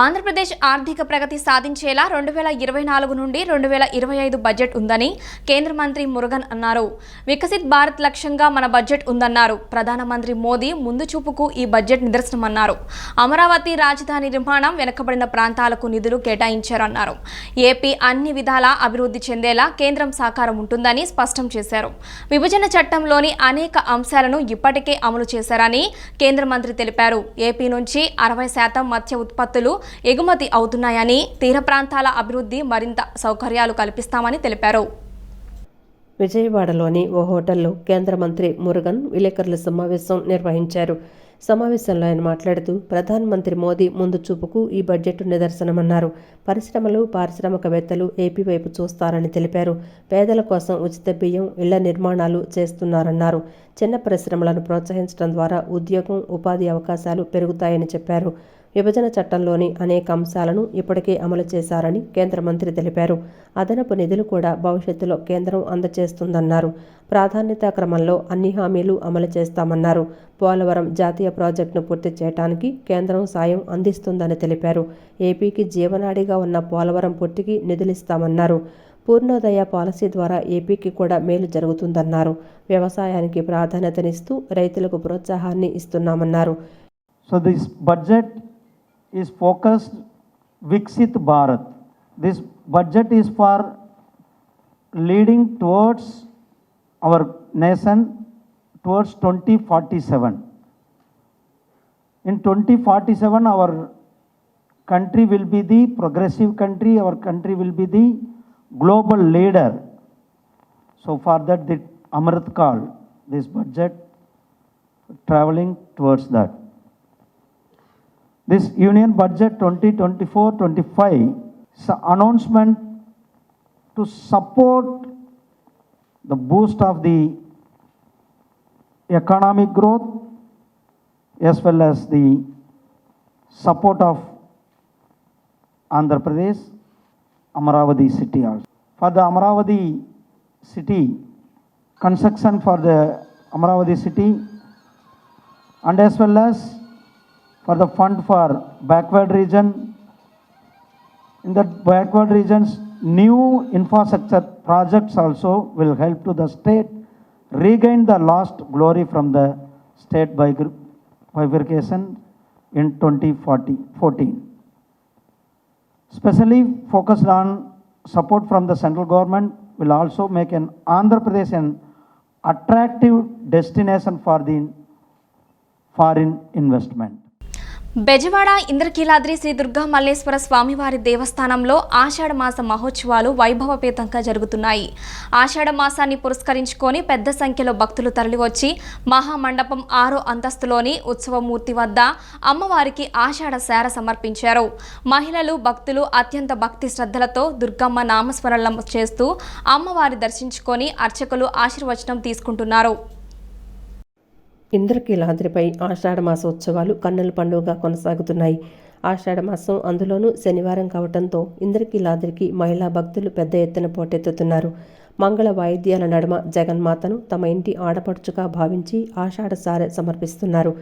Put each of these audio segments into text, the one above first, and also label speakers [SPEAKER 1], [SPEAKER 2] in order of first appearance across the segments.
[SPEAKER 1] ఆంధ్రప్రదేశ్ ఆర్థిక ప్రగతి సాధించేలా 2024 నుండి 2025 బడ్జెట్ ఉందని కేంద్ర మంత్రి మురుగన్ అన్నారు. వికసిత్ భారత్ లక్ష్యంగా మన బడ్జెట్ ఉందన్నారు. ప్రధానమంత్రి మోదీ ముందు చూపుకు ఈ బడ్జెట్ నిదర్శనమన్నారు. అమరావతి రాజధాని నిర్మాణం వెనుకబడిన ప్రాంతాలకు నిధులు కేటాయించారన్నారు. ఏపీ అన్ని విధాలా అభివృద్ధి చెందేలా కేంద్రం సహకారం ఉంటుందని స్పష్టం చేశారు. విభజన చట్టంలోని అనేక అంశాలను ఇప్పటికే అమలు చేశారని కేంద్ర మంత్రి తెలిపారు. ఏపీ నుంచి 60% మత్స్య ఉత్పత్తులు ఎగుమతి అవుతున్నాయని, తీర ప్రాంతాల అభివృద్ధి మరింత సౌకర్యాలు కల్పిస్తామని తెలిపారు.
[SPEAKER 2] విజయవాడలోని ఓ హోటల్లో కేంద్ర మంత్రి మురుగన్ విలేకరుల సమావేశం నిర్వహించారు. సమావేశంలో ఆయన మాట్లాడుతూ ప్రధానమంత్రి మోదీ ముందు చూపుకు ఈ బడ్జెట్ నిదర్శనమన్నారు. పరిశ్రమలు, పారిశ్రామికవేత్తలు ఏపీ వైపు చూస్తారని తెలిపారు. పేదల కోసం ఉచిత బియ్యం, ఇళ్ల నిర్మాణాలు చేస్తున్నారన్నారు. చిన్న పరిశ్రమలను ప్రోత్సహించడం ద్వారా ఉద్యోగం, ఉపాధి అవకాశాలు పెరుగుతాయని చెప్పారు. విభజన చట్టంలోని అనేక అంశాలను ఇప్పటికే అమలు చేశారని కేంద్ర మంత్రి తెలిపారు. అదనపు నిధులు కూడా భవిష్యత్తులో కేంద్రం అందజేస్తుందన్నారు. ప్రాధాన్యతా క్రమంలో అన్ని హామీలు అమలు చేస్తామన్నారు. పోలవరం జాతీయ ప్రాజెక్టును పూర్తి చేయడానికి కేంద్రం సాయం అందిస్తుందని తెలిపారు. ఏపీకి జీవనాడిగా ఉన్న పోలవరం పూర్తికి నిధులిస్తామన్నారు. పూర్ణోదయ పాలసీ ద్వారా ఏపీకి కూడా మేలు జరుగుతుందన్నారు. వ్యవసాయానికి ప్రాధాన్యతనిస్తూ రైతులకు ప్రోత్సాహాన్ని ఇస్తున్నామన్నారు.
[SPEAKER 3] So this budget is focused Viksit Bharat. This budget is for leading towards our nation towards 2047. In 2047, our country will be the progressive country, our country will be the global leader. So for that, the Amrit Kaal, this budget traveling towards that. This Union Budget 2024-25 is an announcement to support the boost of the economic growth as well as the support of Andhra Pradesh, Amaravati city also. For the Amaravati city, construction for the Amaravati city and as well as for the fund for backward region. In the backward regions, new infrastructure projects also will help to the state regain the lost glory from the state bifurcation in 2014. Specially focused on support from the central government will also make an Andhra Pradesh an attractive destination for the foreign investment.
[SPEAKER 1] Bezawada Indrakeeladri Shri Durga Malleswara స్వామివారి దేవస్థానంలో ఆషాఢ మాస మహోత్సవాలు వైభవపేతంగా జరుగుతున్నాయి. ఆషాఢ మాసాన్ని పురస్కరించుకొని పెద్ద సంఖ్యలో భక్తులు తరలివచ్చి మహామండపం 6వ అంతస్తులోని ఉత్సవమూర్తి వద్ద అమ్మవారికి ఆషాఢ శార సమర్పించారు. మహిళలు, భక్తులు అత్యంత భక్తి శ్రద్ధలతో దుర్గమ్మ నామస్మరణం చేస్తూ అమ్మవారి దర్శించుకొని అర్చకులు ఆశీర్వచనం తీసుకుంటున్నారు.
[SPEAKER 2] ఇంద్రకీలాద్రిపై ఆషాఢ మాసోత్సవాలు కన్నుల పండుగగా కొనసాగుతున్నాయి. ఆషాఢ మాసం అందులోనూ శనివారం కావడంతో ఇంద్రకీలాద్రికి మహిళా భక్తులు పెద్ద ఎత్తున పోటెత్తుతున్నారు. మంగళ వాయిద్యాల నడుమ జగన్మాతను తమ ఇంటి ఆడపడుచుగా భావించి ఆషాఢ సారె సమర్పిస్తున్నారు.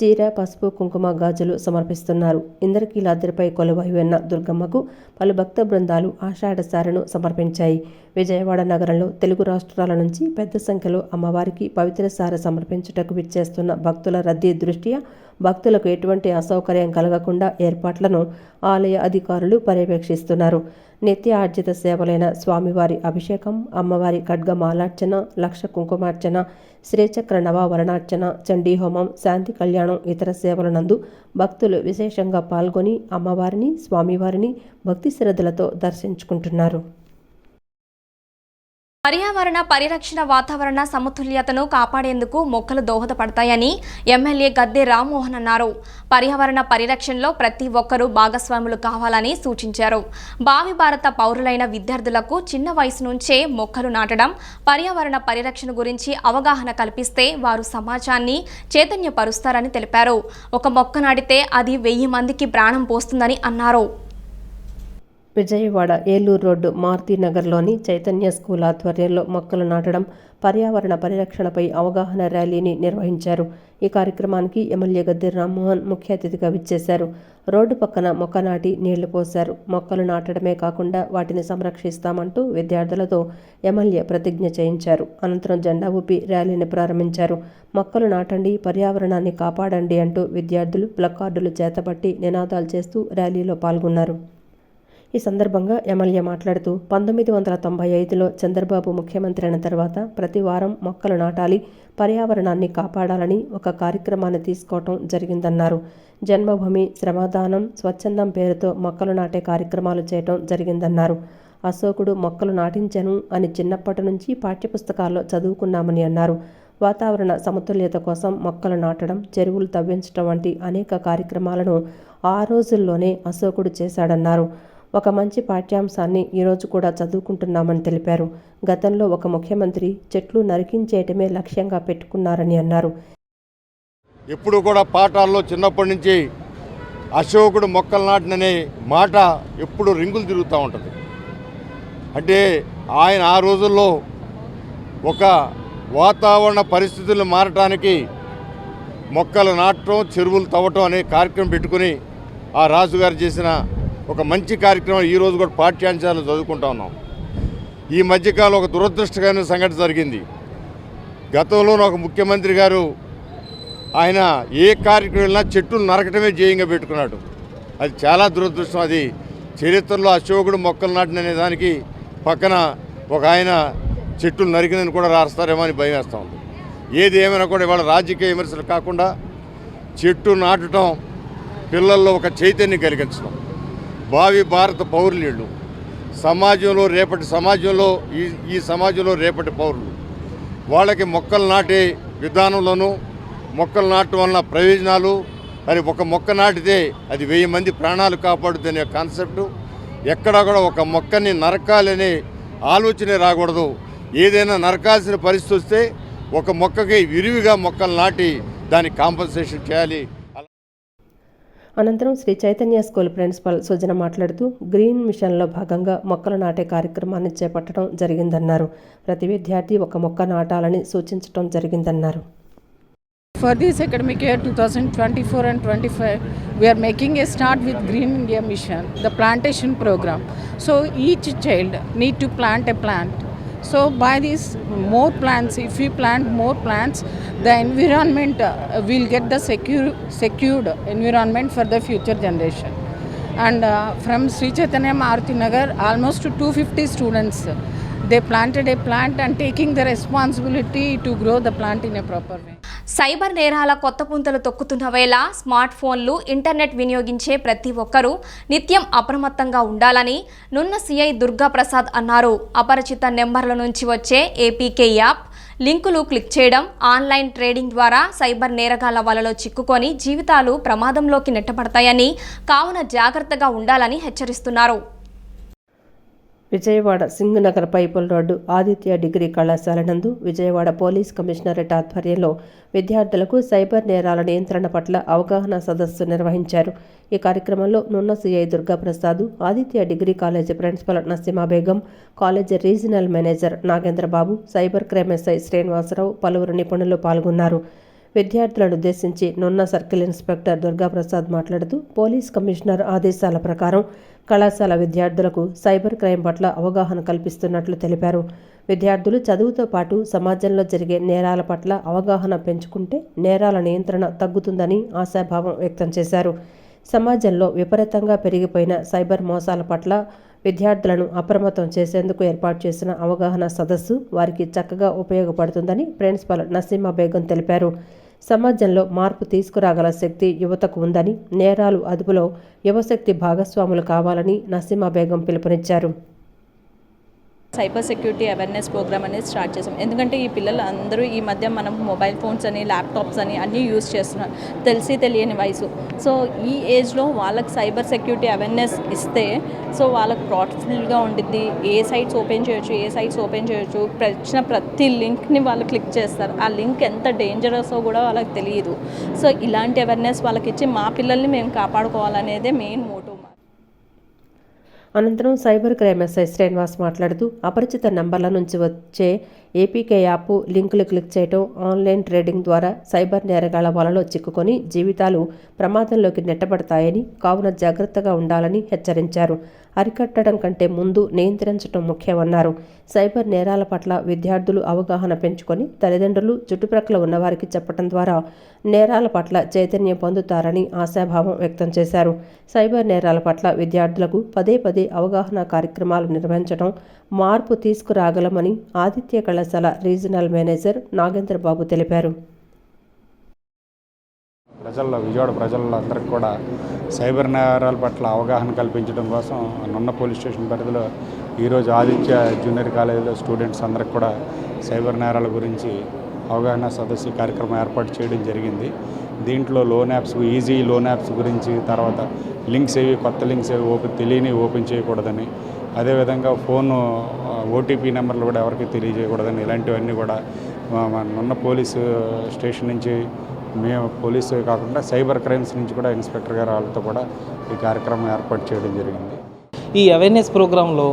[SPEAKER 2] చీర, పసుపు, కుంకుమ, గాజులు సమర్పిస్తున్నారు. ఇంద్రకీలాద్రిపై కొలువై ఉన్న దుర్గమ్మకు పలు భక్త బృందాలు ఆషాఢ సారెను సమర్పించాయి. విజయవాడ నగరంలో తెలుగు రాష్ట్రాల నుంచి పెద్ద సంఖ్యలో అమ్మవారికి పవిత్ర సారె సమర్పించుటకు విచ్చేస్తున్న భక్తుల రద్దీ దృష్ట్యా భక్తులకు ఎటువంటి అసౌకర్యం కలగకుండా ఏర్పాట్లను ఆలయ అధికారులు పర్యవేక్షిస్తున్నారు. నిత్య ఆర్జిత సేవలైన స్వామివారి అభిషేకం, అమ్మవారి ఖడ్గమాలార్చన, లక్ష కుంకుమార్చన, శ్రీచక్ర నవావరణార్చన, చండీహోమం, శాంతి కళ్యాణం ఇతర సేవలనందు భక్తులు విశేషంగా పాల్గొని అమ్మవారిని, స్వామివారిని భక్తి శ్రద్ధలతో దర్శించుకుంటున్నారు.
[SPEAKER 1] పర్యావరణ పరిరక్షణ, వాతావరణ సమతుల్యతను కాపాడేందుకు మొక్కలు దోహదపడతాయని ఎమ్మెల్యే గద్దె రామ్మోహన్ అన్నారు. పర్యావరణ పరిరక్షణలో ప్రతి ఒక్కరూ భాగస్వాములు కావాలని సూచించారు. భావి భారత పౌరులైన విద్యార్థులకు చిన్న వయసు నుంచే మొక్కలు నాటడం, పర్యావరణ పరిరక్షణ గురించి అవగాహన కల్పిస్తే వారు సమాజాన్ని చైతన్యపరుస్తారని తెలిపారు. ఒక మొక్క నాటితే అది 1000 మందికి ప్రాణం పోస్తుందని అన్నారు.
[SPEAKER 2] విజయవాడ ఏలూరు రోడ్డు మారుతినగర్లోని చైతన్య స్కూల్ ఆధ్వర్యంలో మొక్కలు నాటడం, పర్యావరణ పరిరక్షణపై అవగాహన ర్యాలీని నిర్వహించారు. ఈ కార్యక్రమానికి ఎమ్మెల్యే గద్దె రామ్మోహన్ ముఖ్య అతిథిగా విచ్చేశారు. రోడ్డు పక్కన మొక్క నాటి నీళ్లు పోశారు. మొక్కలు నాటడమే కాకుండా వాటిని సంరక్షిస్తామంటూ విద్యార్థులతో ఎమ్మెల్యే ప్రతిజ్ఞ చేయించారు. అనంతరం జెండా ఊపి ర్యాలీని ప్రారంభించారు. మొక్కలు నాటండి, పర్యావరణాన్ని కాపాడండి అంటూ విద్యార్థులు ప్లకార్డులు చేతబట్టి నినాదాలు చేస్తూ ర్యాలీలో పాల్గొన్నారు. ఈ సందర్భంగా ఎమ్మెల్యే మాట్లాడుతూ 1995లో చంద్రబాబు ముఖ్యమంత్రి అయిన తర్వాత ప్రతి వారం మొక్కలు నాటాలి, పర్యావరణాన్ని కాపాడాలని ఒక కార్యక్రమాన్ని తీసుకోవటం జరిగిందన్నారు. జన్మభూమి, శ్రమదానం, స్వచ్ఛందం పేరుతో మొక్కలు నాటే కార్యక్రమాలు చేయటం జరిగిందన్నారు. అశోకుడు మొక్కలు నాటించెను అని చిన్నప్పటి నుంచి పాఠ్యపుస్తకాల్లో చదువుకున్నామని అన్నారు. వాతావరణ సమతుల్యత కోసం మొక్కలు నాటడం, చెరువులు తవ్వించడం వంటి అనేక కార్యక్రమాలను ఆ రోజుల్లోనే అశోకుడు చేశాడన్నారు. ఒక మంచి పాఠ్యాంశాన్ని ఈరోజు కూడా చదువుకుంటున్నామని తెలిపారు. గతంలో ఒక ముఖ్యమంత్రి చెట్లు నరికించేయటమే లక్ష్యంగా పెట్టుకున్నారని అన్నారు.
[SPEAKER 4] ఎప్పుడు కూడా పాఠాల్లో చిన్నప్పటి నుంచి అశోకుడు మొక్కలు నాటిననే మాట ఎప్పుడు రింగులు తిరుగుతూ ఉంటుంది. అంటే ఆయన ఆ రోజుల్లో ఒక వాతావరణ పరిస్థితులు మారటానికి మొక్కలు నాటడం, చెరువులు తవ్వటం అనే కార్యక్రమం పెట్టుకుని ఆ రాజుగారు చేసిన ఒక మంచి కార్యక్రమం ఈరోజు కూడా పాఠ్యాంశాలు చదువుకుంటా ఉన్నాం. ఈ మధ్యకాలం ఒక దురదృష్టకరమైన సంఘటన జరిగింది. గతంలో ఒక ముఖ్యమంత్రి గారు ఆయన ఏ కార్యక్రమం వెళ్ళినా చెట్లు నరకటమే ధ్యేయంగా పెట్టుకున్నాడు. అది చాలా దురదృష్టం. అది చరిత్రలో అశోకుడు మొక్కలు నాటిన అనే దానికి పక్కన ఒక ఆయన చెట్లు నరికినని కూడా రాస్తారేమో అని భయం వేస్తూ ఉంది. ఏది ఏమైనా కూడా ఇవాళ రాజకీయ విమర్శలు కాకుండా చెట్టు నాటడం, పిల్లల్లో ఒక చైతన్యం కలిగించడం, భావి భారత పౌరులు సమాజంలో రేపటి సమాజంలో ఈ సమాజంలో రేపటి పౌరులు వాళ్ళకి మొక్కలు నాటే విధానంలోనూ మొక్కలు నాటడం వల్ల ప్రయోజనాలు అని ఒక మొక్క నాటితే అది 1000 మంది ప్రాణాలు కాపాడుతునే కాన్సెప్టు. ఎక్కడా కూడా ఒక మొక్కని నరకాలనే ఆలోచనే రాకూడదు. ఏదైనా నరకాల్సిన పరిస్థితి వస్తే ఒక మొక్కకి విరివిగా మొక్కలు నాటి దానికి కాంపన్సేషన్ చేయాలి.
[SPEAKER 2] అనంతరం శ్రీ చైతన్య స్కూల్ ప్రిన్సిపల్ సుజన మాట్లాడుతూ గ్రీన్ మిషన్లో భాగంగా మొక్కలు నాటే కార్యక్రమాన్ని చేపట్టడం జరిగిందన్నారు. ప్రతి విద్యార్థి ఒక మొక్క నాటాలని సూచించడం జరిగిందన్నారు.
[SPEAKER 5] For this academic year 2024 and 25, we are making a start with Green India Mission, the plantation program. So each child need to plant a plant. So by this more plants, if we plant more plants, the environment will get the secured environment for the future generation. And from Sri Chaitanya Maruti-Nagar, almost 250 students, they planted a plant and taking the responsibility to grow the plant in a proper way.
[SPEAKER 1] Cyber నేరాల కొత్త పుంతలు తొక్కుతున్న వేళ smart ఫోన్లు, internet వినియోగించే ప్రతి ఒక్కరూ నిత్యం అప్రమత్తంగా ఉండాలని నున్న సిఐ దుర్గా ప్రసాద్ అన్నారు. అపరిచిత నెంబర్ల నుంచి వచ్చే ఏపీకే యాప్ లింకులు క్లిక్ చేయడం, ఆన్లైన్ ట్రేడింగ్ ద్వారా సైబర్ నేరగాళ్ల వలలో చిక్కుకొని జీవితాలు ప్రమాదంలోకి నెట్టబడతాయని, కావున జాగ్రత్తగా ఉండాలని హెచ్చరిస్తున్నారు.
[SPEAKER 2] విజయవాడ సింగనగర్ పైపుల్ రోడ్డు ఆదిత్య డిగ్రీ కళాశాల నందు విజయవాడ పోలీస్ కమిషనరేట్ ఆధ్వర్యంలో విద్యార్థులకు సైబర్ నేరాల నియంత్రణ పట్ల అవగాహన సదస్సు నిర్వహించారు. ఈ కార్యక్రమంలో నున్న CI Durgaprasad, Aditya degree college principal Naseema Begum, college regional manager Nagendrababu, cyber crime SI Srinivasarao, పలువురు నిపుణులు పాల్గొన్నారు. విద్యార్థులను ఉద్దేశించి నున్న సర్కిల్ ఇన్స్పెక్టర్ దుర్గాప్రసాద్ మాట్లాడుతూ పోలీస్ కమిషనర్ ఆదేశాల ప్రకారం కళాశాల విద్యార్థులకు సైబర్ క్రైమ్ పట్ల అవగాహన కల్పిస్తున్నట్లు తెలిపారు. విద్యార్థులు చదువుతో పాటు సమాజంలో జరిగే నేరాల పట్ల అవగాహన పెంచుకుంటే నేరాల నియంత్రణ తగ్గుతుందని ఆశాభావం వ్యక్తం చేశారు. సమాజంలో విపరీతంగా పెరిగిపోయిన సైబర్ మోసాల పట్ల విద్యార్థులను అప్రమత్తం చేసేందుకు ఏర్పాటు చేసిన అవగాహన సదస్సు వారికి చక్కగా ఉపయోగపడుతుందని ప్రిన్సిపల్ నసీమా బేగం తెలిపారు. సమాజంలో మార్పు తీసుకురాగల శక్తి యువతకు ఉందని, నేరాలు అదుపులో యువశక్తి భాగస్వాములు కావాలని నసీమా బేగం పిలుపునిచ్చారు.
[SPEAKER 6] సైబర్ సెక్యూరిటీ అవేర్నెస్ ప్రోగ్రామ్ అనేది స్టార్ట్ చేసాం. ఎందుకంటే ఈ పిల్లలు అందరూ ఈ మధ్య మనం మొబైల్ ఫోన్స్ అని, ల్యాప్టాప్స్ అని అన్నీ యూజ్ చేస్తున్నారు, తెలియని వయసు. సో ఈ ఏజ్లో వాళ్ళకి సైబర్ సెక్యూరిటీ అవేర్నెస్ ఇస్తే సో వాళ్ళకి ప్రాఫిటబుల్గా ఉండిద్ది. ఏ సైట్స్ ఓపెన్ చేయొచ్చు, వచ్చిన ప్రతి లింక్ని వాళ్ళు క్లిక్ చేస్తారు. ఆ లింక్ ఎంత డేంజరసో కూడా వాళ్ళకి తెలియదు. సో ఇలాంటి అవేర్నెస్ వాళ్ళకి ఇచ్చి మా పిల్లల్ని మేము కాపాడుకోవాలనేదే మెయిన్ మోటివ్.
[SPEAKER 2] అనంతరం సైబర్ క్రైమ్ ఎస్ఐ శ్రీనివాస్ మాట్లాడుతూ అపరిచిత నంబర్ల నుంచి వచ్చే ఏపీకే యాప్ లింకులు క్లిక్ చేయడం, ఆన్లైన్ ట్రేడింగ్ ద్వారా సైబర్ నేరగాళ్ల వలలో చిక్కుకొని జీవితాలు ప్రమాదంలోకి నెట్టబడతాయని, కావున జాగ్రత్తగా ఉండాలని హెచ్చరించారు. అరికట్టడం కంటే ముందు నియంత్రించడం ముఖ్యమన్నారు. సైబర్ నేరాల పట్ల విద్యార్థులు అవగాహన పెంచుకొని తల్లిదండ్రులు, చుట్టుప్రక్కల ఉన్నవారికి చెప్పడం ద్వారా నేరాల పట్ల చైతన్యం పొందుతారని ఆశాభావం వ్యక్తం చేశారు. సైబర్ నేరాల పట్ల విద్యార్థులకు పదే పదే అవగాహన కార్యక్రమాలు నిర్వహించడం మార్పు తీసుకురాగలమని ఆదిత్య కళాశాల రీజనల్ మేనేజర్ నాగేంద్రబాబు తెలిపారు.
[SPEAKER 7] విజయవాడ ప్రజలందరికీ కూడా సైబర్ నేరాల పట్ల అవగాహన కల్పించడం కోసం నున్న పోలీస్ స్టేషన్ పరిధిలో ఈరోజు ఆదిత్య జూనియర్ కాలేజీలో స్టూడెంట్స్ అందరికి కూడా సైబర్ నేరాల గురించి అవగాహన సదస్సు కార్యక్రమం ఏర్పాటు చేయడం జరిగింది. దీంట్లో loan apps, easy loan apps గురించి, తర్వాత లింక్స్ కొత్త లింక్స్ తెలియని ఓపెన్ చేయకూడదని, అదేవిధంగా ఫోన్ ఓటీపీ నెంబర్లు కూడా ఎవరికి తెలియజేయకూడదని, ఇలాంటివన్నీ కూడా నున్న పోలీసు స్టేషన్ నుంచి మేము పోలీసు కాకుండా సైబర్ క్రైమ్స్ నుంచి కూడా ఇన్స్పెక్టర్ గారు వాళ్ళతో కూడా ఈ కార్యక్రమం ఏర్పాటు చేయడం జరిగింది.
[SPEAKER 8] ఈ అవేర్నెస్ ప్రోగ్రాంలో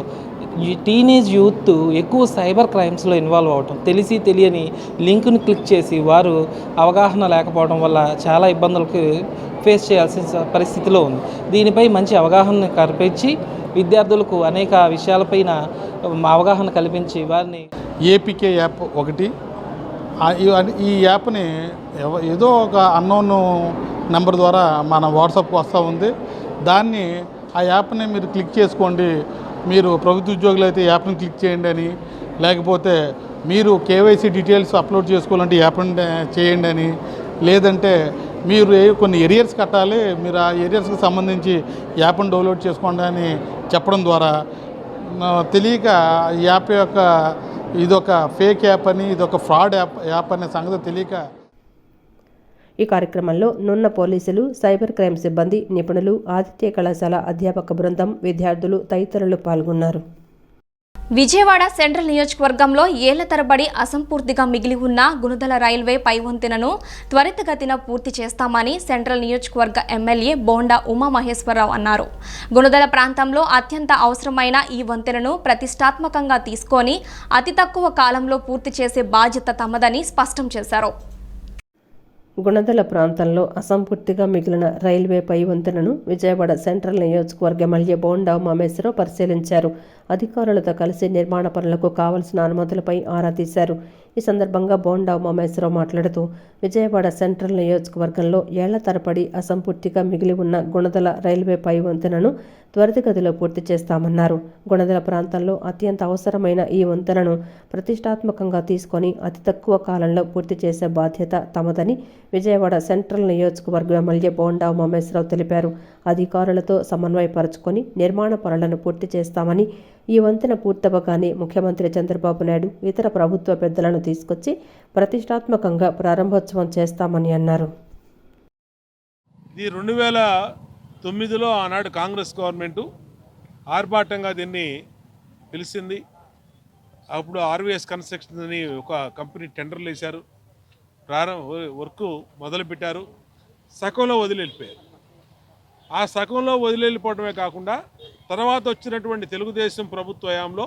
[SPEAKER 8] ఈ టీనేజ్ యూత్ ఎక్కువ సైబర్ క్రైమ్స్లో ఇన్వాల్వ్ అవటం, తెలిసి తెలియని లింకును క్లిక్ చేసి వారు అవగాహన లేకపోవడం వల్ల చాలా ఇబ్బందులకు ఫేస్ చేయాల్సిన పరిస్థితిలో ఉంది. దీనిపై మంచి అవగాహన కల్పించి విద్యార్థులకు అనేక విషయాలపైన అవగాహన కల్పించి వారిని
[SPEAKER 9] ఏపీకే యాప్ ఒకటి, ఈ యాప్ని ఏదో ఒక అన్నోన్ నెంబర్ ద్వారా మన వాట్సాప్కి వస్తూ ఉంది. దాన్ని ఆ యాప్ని మీరు క్లిక్ చేసుకోండి, మీరు ప్రభుత్వ ఉద్యోగులు అయితే యాప్ని క్లిక్ చేయండి అని, లేకపోతే మీరు కేవైసీ డీటెయిల్స్ అప్లోడ్ చేసుకోవాలంటే యాప్ని చేయండి అని, లేదంటే మీరు కొన్ని ఏరియర్స్ కట్టాలి, మీరు ఆ ఏరియర్స్కి సంబంధించి యాప్ని డౌన్లోడ్ చేసుకోండి అని చెప్పడం ద్వారా తెలియక యాప్ యొక్క ఇదొక ఫేక్ యాప్ అని, ఇదొక ఫ్రాడ్ యాప్ అనే సంగతి తెలియక.
[SPEAKER 2] ఈ కార్యక్రమంలో నున్న పోలీసులు, సైబర్ క్రైమ్ సిబ్బంది, నిపుణులు, ఆదిత్య కళాశాల అధ్యాపక బృందం, విద్యార్థులు తదితరులు పాల్గొన్నారు.
[SPEAKER 1] విజయవాడ సెంట్రల్ నియోజకవర్గంలో ఏళ్ల తరబడి అసంపూర్తిగా మిగిలి ఉన్న గుణదల రైల్వే పైవంతెనను త్వరితగతిన పూర్తి చేస్తామని సెంట్రల్ నియోజకవర్గ ఎమ్మెల్యే బోండా ఉమామహేశ్వరరావు అన్నారు. గుణదల ప్రాంతంలో అత్యంత అవసరమైన ఈ వంతెనను ప్రతిష్టాత్మకంగా తీసుకొని అతి తక్కువ కాలంలో పూర్తి చేసే బాధ్యత తమదని స్పష్టం చేశారు.
[SPEAKER 2] గుణదల ప్రాంతంలో అసంపూర్తిగా మిగిలిన రైల్వే పై వంతెనను విజయవాడ సెంట్రల్ నియోజకవర్గ ఎమ్మెల్యే బోండా ఉమామహేశ్వరరావు పరిశీలించారు. అధికారులతో కలిసి నిర్మాణ పనులకు కావలసిన అనుమతులపై ఆరా తీశారు. ఈ సందర్భంగా బోండా ఉమామహేశ్వరరావు మాట్లాడుతూ విజయవాడ సెంట్రల్ నియోజకవర్గంలో ఏళ్ల తరబడి అసంపూర్తిగా మిగిలి ఉన్న గుణదల రైల్వే పై వంతెనను త్వరితగతిలో పూర్తి చేస్తామన్నారు. గుణదల ప్రాంతంలో అత్యంత అవసరమైన ఈ వంతెనను ప్రతిష్టాత్మకంగా తీసుకొని అతి తక్కువ కాలంలో పూర్తి చేసే బాధ్యత తమదని విజయవాడ సెంట్రల్ నియోజకవర్గ ఎమ్మెల్యే బోండా ఉమామహేశ్వరరావు తెలిపారు. అధికారులతో సమన్వయపరుచుకొని నిర్మాణ పనులను పూర్తి చేస్తామని, ఈ వంతెన పూర్తవగానే ముఖ్యమంత్రి చంద్రబాబు నాయుడు ఇతర ప్రభుత్వ పెద్దలను తీసుకొచ్చి ప్రతిష్టాత్మకంగా ప్రారంభోత్సవం చేస్తామని అన్నారు.
[SPEAKER 10] ఇది 2009లో ఆనాడు కాంగ్రెస్ గవర్నమెంటు ఆర్భాటంగా దీన్ని పిలిచింది. అప్పుడు ఆర్వీఎస్ కన్స్ట్రక్షన్ అని ఒక కంపెనీ టెండర్లు వేశారు, వర్క్ మొదలుపెట్టారు, సగంలో వదిలిపోయారు. ఆ సగంలో వదిలిపోవడమే కాకుండా తర్వాత వచ్చినటువంటి తెలుగుదేశం ప్రభుత్వ హయాంలో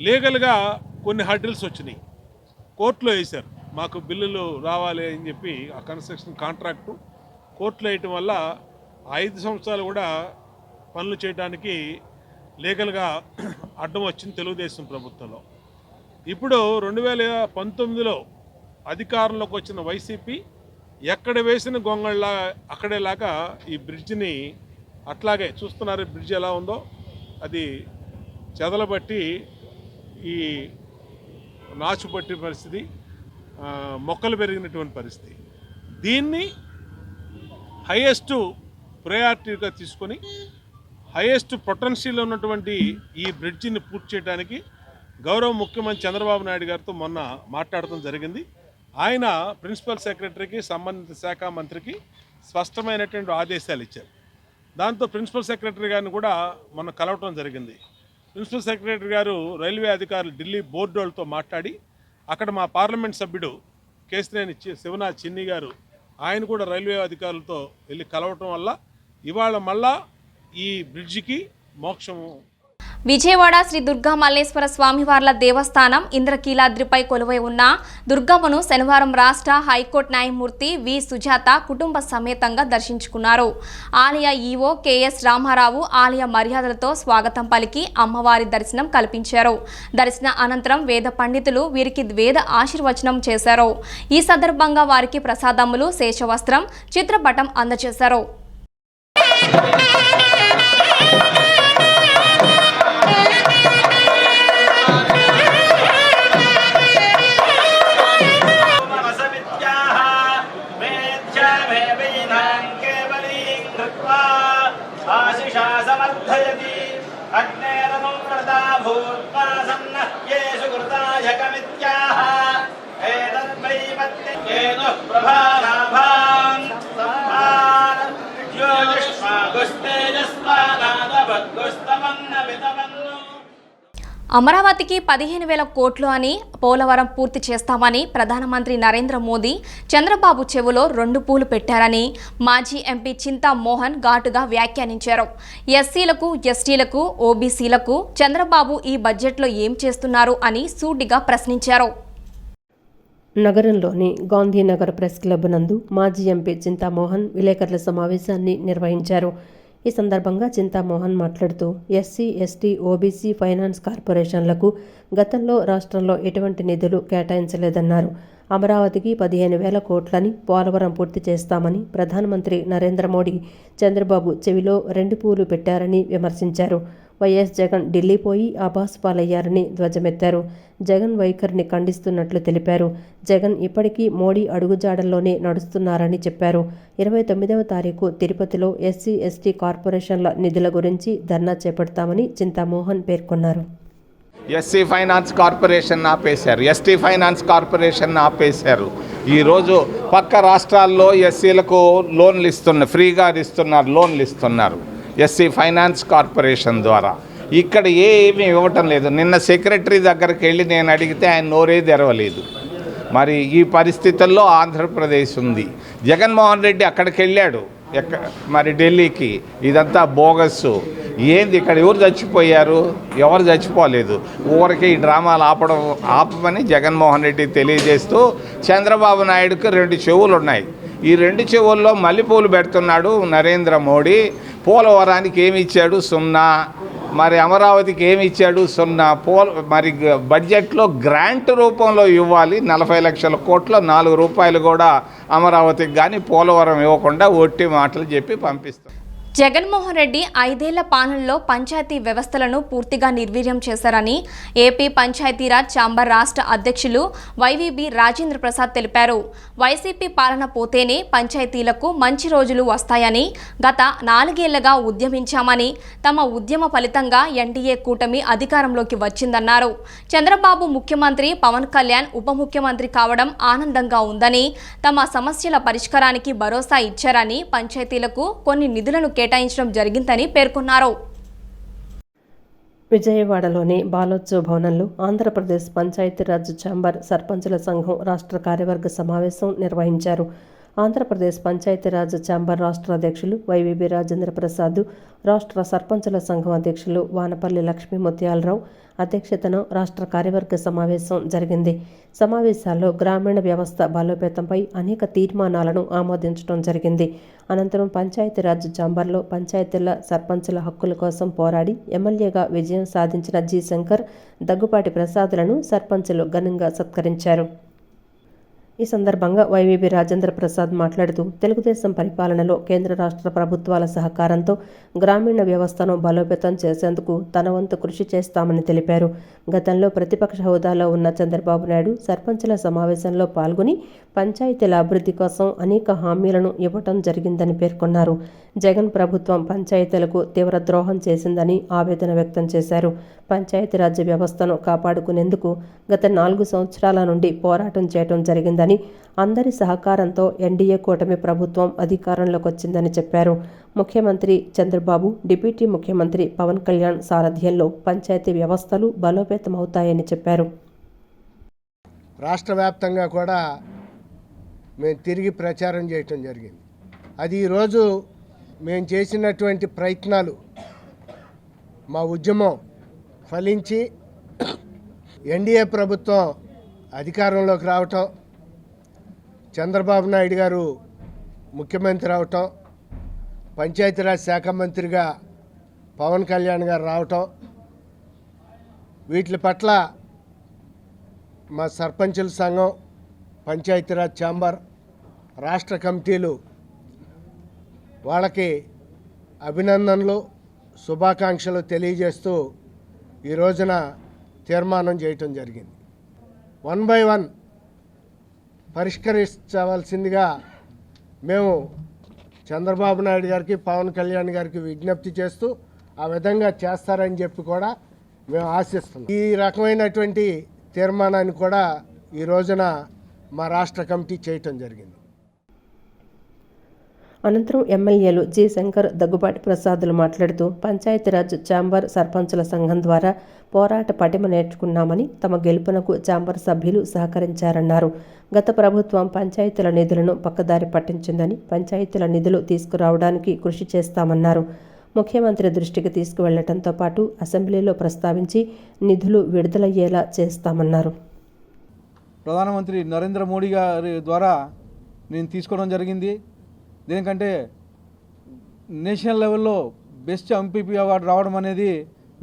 [SPEAKER 10] లీగల్గా కొన్ని హర్డిల్స్ వచ్చినాయి, కోర్టులో వేశారు. మాకు బిల్లులు రావాలి అని చెప్పి ఆ కన్స్ట్రక్షన్ కాంట్రాక్టు కోర్టులో వేయటం వల్ల 5 సంవత్సరాలు కూడా పనులు చేయడానికి లీగల్గా అడ్డం వచ్చింది తెలుగుదేశం ప్రభుత్వంలో. ఇప్పుడు 2019లో అధికారంలోకి వచ్చిన వైసీపీ ఎక్కడ వేసిన గొంగళ్ళ అక్కడేలాగా ఈ బ్రిడ్జిని అట్లాగే చూస్తున్నారు. బ్రిడ్జ్ ఎలా ఉందో అది చెదలబట్టి ఈ నాచు పట్టిన పరిస్థితి, మొక్కలు పెరిగినటువంటి పరిస్థితి. దీన్ని హైయెస్ట్ ప్రయారిటీగా తీసుకొని హైయెస్ట్ పొటెన్షియల్ ఉన్నటువంటి ఈ బ్రిడ్జిని పూర్తి చేయడానికి గౌరవ ముఖ్యమంత్రి చంద్రబాబు నాయుడు గారితో మొన్న మాట్లాడటం జరిగింది. ఆయన ప్రిన్సిపల్ సెక్రటరీకి, సంబంధిత శాఖ మంత్రికి స్పష్టమైనటువంటి ఆదేశాలు ఇచ్చారు. దాంతో ప్రిన్సిపల్ సెక్రటరీ గారిని కూడా మొన్న కలవటం జరిగింది. ప్రిన్సిపల్ సెక్రటరీ గారు రైల్వే అధికారులు ఢిల్లీ బోర్డు వాళ్ళతో మాట్లాడి అక్కడ మా పార్లమెంట్ సభ్యుడు కేసినేని శివనాథ్ చిన్ని గారు ఆయన కూడా రైల్వే అధికారులతో వెళ్ళి కలవటం వల్ల ఇవాళ మళ్ళా ఈ బ్రిడ్జికి మోక్షము.
[SPEAKER 1] విజయవాడ శ్రీ దుర్గా మల్లేశ్వర స్వామివార్ల దేవస్థానం ఇంద్రకీలాద్రిపై కొలువై ఉన్న దుర్గమ్మను శనివారం రాష్ట్ర హైకోర్టు న్యాయమూర్తి వి సుజాత కుటుంబ సమేతంగా దర్శించుకున్నారు. ఆలయ ఈవో కెఎస్ రామారావు ఆలయ మర్యాదలతో స్వాగతం పలికి అమ్మవారి దర్శనం కల్పించారు. దర్శన అనంతరం వేద పండితులు వీరికి వేద ఆశీర్వచనం చేశారు. ఈ సందర్భంగా వారికి ప్రసాదములు, శేషవస్త్రం, చిత్రపటం అందజేశారు. అమరావతికి 15,000 కోట్లు అని పోలవరం పూర్తి చేస్తామని ప్రధానమంత్రి నరేంద్ర మోదీ చంద్రబాబు చెవులో 2 పూలు పెట్టారని మాజీ ఎంపీ చింతా మోహన్ ఘాటుగా వ్యాఖ్యానించారు. ఎస్సీలకు, ఎస్టీలకు, ఓబీసీలకు చంద్రబాబు ఈ బడ్జెట్లో ఏం చేస్తున్నారు అని సూటిగా ప్రశ్నించారు.
[SPEAKER 2] నగరంలోని గాంధీనగర్ ప్రెస్ క్లబ్ నందు మాజీ ఎంపీ చింతామోహన్ విలేకరుల సమావేశాన్ని నిర్వహించారు. ఈ సందర్భంగా చింతామోహన్ మాట్లాడుతూ ఎస్సీ, ఎస్టీ, ఓబీసీ ఫైనాన్స్ కార్పొరేషన్లకు గతంలో రాష్ట్రంలో ఎటువంటి నిధులు కేటాయించలేదన్నారు. అమరావతికి 15,000 కోట్లని పోలవరం పూర్తి చేస్తామని ప్రధానమంత్రి నరేంద్ర మోడీ చంద్రబాబు చెవిలో 2 పూలు పెట్టారని విమర్శించారు. వైఎస్ జగన్ ఢిల్లీ పోయి ఆభాసు పాలయ్యారని ధ్వజమెత్తారు. జగన్ వైఖరిని ఖండిస్తున్నట్లు తెలిపారు. జగన్ ఇప్పటికీ మోడీ అడుగుజాడల్లోనే నడుస్తున్నారని చెప్పారు. 29వ తారీఖు తిరుపతిలో ఎస్సీ, ఎస్టీ కార్పొరేషన్ల నిధుల గురించి ధర్నా చేపడతామని చింతామోహన్ పేర్కొన్నారు.
[SPEAKER 11] ఎస్సీ ఫైనాన్స్ కార్పొరేషన్ ఆపేశారు, ఎస్టీ ఫైనాన్స్ కార్పొరేషన్ ఆపేశారు. ఈరోజు పక్క రాష్ట్రాల్లో ఎస్సీలకు లోన్లు ఫ్రీగా లోన్లు ఇస్తున్నారు ఎస్సీ ఫైనాన్స్ కార్పొరేషన్ ద్వారా. ఇక్కడ ఏమీ ఇవ్వటం లేదు. నిన్న సెక్రటరీ దగ్గరికి వెళ్ళి నేను అడిగితే ఆయన నోరే తెరవలేదు. మరి ఈ పరిస్థితుల్లో ఆంధ్రప్రదేశ్ ఉంది. జగన్మోహన్ రెడ్డి అక్కడికి వెళ్ళాడు, మరి ఢిల్లీకి. ఇదంతా బోగస్సు. ఏంది ఇక్కడ ఎవరు చచ్చిపోయారు? ఎవరు చచ్చిపోలేదు. ఊరికి ఈ డ్రామాలు ఆపమని జగన్మోహన్ రెడ్డి తెలియజేస్తూ చంద్రబాబు నాయుడుకి 2 చెవులు ఉన్నాయి. ఈ 2 చెవుల్లో మల్లెపూలు పెడుతున్నాడు నరేంద్ర మోడీ. పోలవరానికి ఏమి ఇచ్చాడు? 0. మరి అమరావతికి ఏమి ఇచ్చాడు? 0. మరి బడ్జెట్లో గ్రాంట్ రూపంలో ఇవ్వాలి 40 లక్షల కోట్ల 4 రూపాయలు కూడా అమరావతికి కానీ పోలవరం ఇవ్వకుండా ఒట్టి మాటలు చెప్పి పంపిస్తాం.
[SPEAKER 1] జగన్మోహన్ రెడ్డి 5 ఏళ్ల పాలనలో పంచాయతీ వ్యవస్థలను పూర్తిగా నిర్వీర్యం చేశారని ఏపీ పంచాయతీరాజ్ ఛాంబర్ రాష్ట్ర అధ్యక్షులు వైవీబీ రాజేంద్ర ప్రసాద్ తెలిపారు. వైసీపీ పాలన పోతేనే పంచాయతీలకు మంచి రోజులు వస్తాయని, గత 4 ఏళ్లుగా ఉద్యమించామని, తమ ఉద్యమ ఫలితంగా ఎన్డీఏ కూటమి అధికారంలోకి వచ్చిందన్నారు. చంద్రబాబు ముఖ్యమంత్రి, పవన్ కళ్యాణ్ ఉప ముఖ్యమంత్రి కావడం ఆనందంగా ఉందని, తమ సమస్యల పరిష్కారానికి భరోసా ఇచ్చారని, పంచాయతీలకు కొన్ని నిధులను కేటాయించడం జరిగిందని పేర్కొన్నారు.
[SPEAKER 2] విజయవాడలోని బాలోత్సవ భవనంలో ఆంధ్రప్రదేశ్ పంచాయతీరాజ్ ఛాంబర్ సర్పంచుల సంఘం రాష్ట్ర కార్యవర్గ సమావేశం నిర్వహించారు. ఆంధ్రప్రదేశ్ పంచాయతీరాజ్ ఛాంబర్ రాష్ట్ర అధ్యక్షులు వైవీబీ రాజేంద్ర ప్రసాద్, రాష్ట్ర సర్పంచుల సంఘం అధ్యక్షులు వానపల్లి లక్ష్మీ ముత్యాలరావు అధ్యక్షతన రాష్ట్ర కార్యవర్గ సమావేశం జరిగింది. సమావేశాల్లో గ్రామీణ వ్యవస్థ బలోపేతంపై అనేక తీర్మానాలను ఆమోదించడం జరిగింది. అనంతరం పంచాయతీరాజ్ ఛాంబర్లో పంచాయతీల సర్పంచుల హక్కుల కోసం పోరాడి ఎమ్మెల్యేగా విజయం సాధించిన జి శంకర్, దగ్గుపాటి ప్రసాద్లను సర్పంచులు ఘనంగా సత్కరించారు. ఈ సందర్భంగా వైవీబీ రాజేంద్ర ప్రసాద్ మాట్లాడుతూ తెలుగుదేశం పరిపాలనలో కేంద్ర రాష్ట్ర ప్రభుత్వాల సహకారంతో గ్రామీణ వ్యవస్థను బలోపేతం చేసేందుకు తన వంతు కృషి చేస్తామని తెలిపారు. గతంలో ప్రతిపక్ష హోదాలో ఉన్న చంద్రబాబు నాయుడు సర్పంచుల సమావేశంలో పాల్గొని పంచాయతీల అభివృద్ధి కోసం అనేక హామీలను ఇవ్వటం జరిగిందని పేర్కొన్నారు. జగన్ ప్రభుత్వం పంచాయతీలకు తీవ్ర ద్రోహం చేసిందని ఆవేదన వ్యక్తం చేశారు. పంచాయతీరాజ్ వ్యవస్థను కాపాడుకునేందుకు గత 4 సంవత్సరాల నుండి పోరాటం చేయడం జరిగిందని, అందరి సహకారంతో ఎన్డీఏ కూటమి ప్రభుత్వం అధికారంలోకి వచ్చిందని చెప్పారు. ముఖ్యమంత్రి చంద్రబాబు, డిప్యూటీ ముఖ్యమంత్రి పవన్ కళ్యాణ్ సారథ్యంలో పంచాయతీ వ్యవస్థలు బలోపేతమవుతాయని చెప్పారు.
[SPEAKER 12] రాష్ట్ర వ్యాప్తంగా కూడా మేము తిరిగి ప్రచారం చేయటం జరిగింది. అది ఈరోజు మేము చేసినటువంటి ప్రయత్నాలు మా ఉద్యమం ఫలించి ఎన్డీఏ ప్రభుత్వం అధికారంలోకి రావటం, చంద్రబాబు నాయుడు గారు ముఖ్యమంత్రి అవటం, పంచాయతీరాజ్ శాఖ మంత్రిగా పవన్ కళ్యాణ్ గారు రావటం, వీటి పట్ల మా సర్పంచుల సంఘం, పంచాయతీరాజ్ ఛాంబర్, రాష్ట్ర కమిటీలు వాళ్ళకి అభినందనలు, శుభాకాంక్షలు తెలియజేస్తూ ఈ రోజున తీర్మానం చేయటం జరిగింది. 1 by 1 పరిష్కరించవలసిందిగా మేము చంద్రబాబు నాయుడు గారికి, పవన్ కళ్యాణ్ గారికి విజ్ఞప్తి చేస్తూ ఆ విధంగా చేస్తారని చెప్పి కూడా మేము ఆశిస్తున్నాం. ఈ రకమైనటువంటి తీర్మానాన్ని కూడా ఈ రోజున మా రాష్ట్ర కమిటీ చేయటం జరిగింది.
[SPEAKER 2] అనంతరం ఎమ్మెల్యేలు జి శంకర్, దగ్గుబాటి ప్రసాదులు మాట్లాడుతూ పంచాయతీరాజ్ ఛాంబర్ సర్పంచుల సంఘం ద్వారా పోరాట పటిమ నేర్చుకున్నామని, తమ గెలుపునకు ఛాంబర్ సభ్యులు సహకరించారన్నారు. గత ప్రభుత్వం పంచాయతీల నిధులను పక్కదారి పట్టించిందని, పంచాయతీల నిధులు తీసుకురావడానికి కృషి చేస్తామన్నారు. ముఖ్యమంత్రి దృష్టికి తీసుకువెళ్లడంతో పాటు అసెంబ్లీలో ప్రస్తావించి నిధులు విడుదలయ్యేలా చేస్తామన్నారు.
[SPEAKER 13] ప్రధానమంత్రి నరేంద్ర మోడీ గారి ద్వారా నేను తీసుకోవడం జరిగింది. దేనికంటే నేషనల్ లెవెల్లో బెస్ట్ ఎంపీపీ అవార్డు రావడం అనేది